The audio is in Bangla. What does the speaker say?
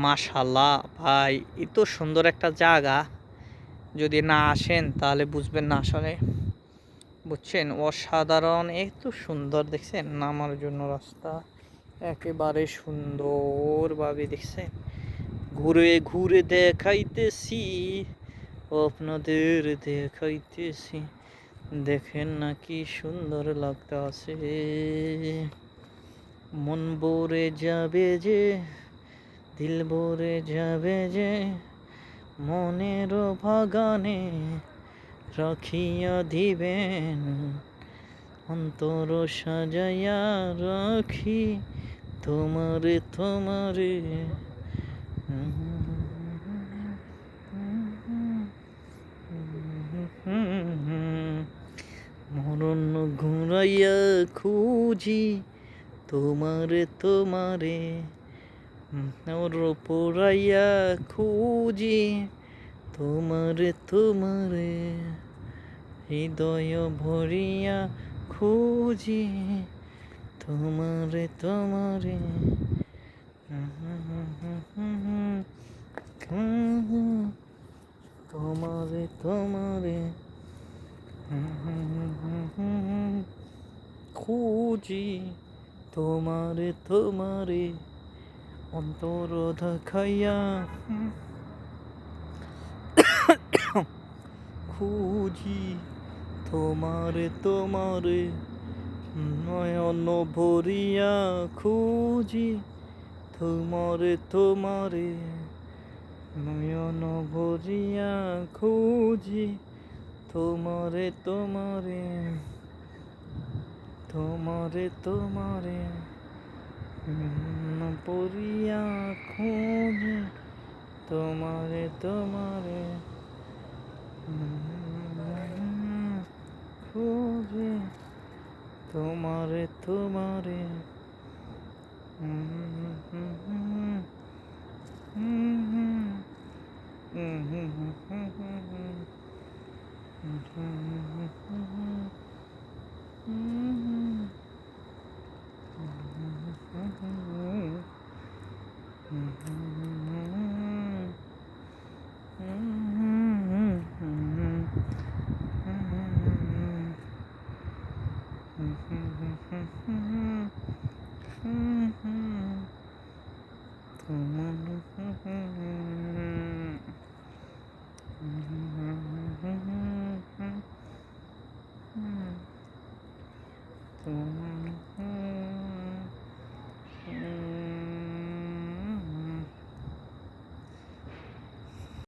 মাশাল্লাহ ভাই, এত সুন্দর একটা জায়গা। যদি না আসেন তাহলে বুঝবেন না আসলে, বুঝছেন? অসাধারণ, এত সুন্দর দেখছেন নামার জন্য রাস্তা একেবারে সুন্দরভাবে দেখছেন। ঘুরে ঘুরে দেখাইতেছি, আপনাদের দেখাইতেছি, দেখেন না কি সুন্দর লাগতাছে। মন ভরে যাবে যে, দিল ভরে যাবে যে, মনের বাগানে রাখিয়া দিবেন, অন্তর সাজাইয়া রাখি তোমারে তোমারে। মরণ ঘুরাইয়া খুঁজি তোমারে তোমারে, ওর পোড়াইয়া খুঁজি তোমারে তোমারে, হৃদয় ভরিয়া খুঁজি তোমারে তোমারে। তোমারে তোমারে খুঁজি তোমারে তোমারে, অন্তর দেখাইয়া খুঁজি তোমারে তোমারে, নয়ন ভরিয়া খুঁজি তোমারে তোমারে, নয়ন ভরিয়া খুঁজি তোমারে তোমারে, তোমারে তোমারে, পড়িয়া খুঁজি তোমারে তোমারে, খুঁজি তোমারে তোমারে।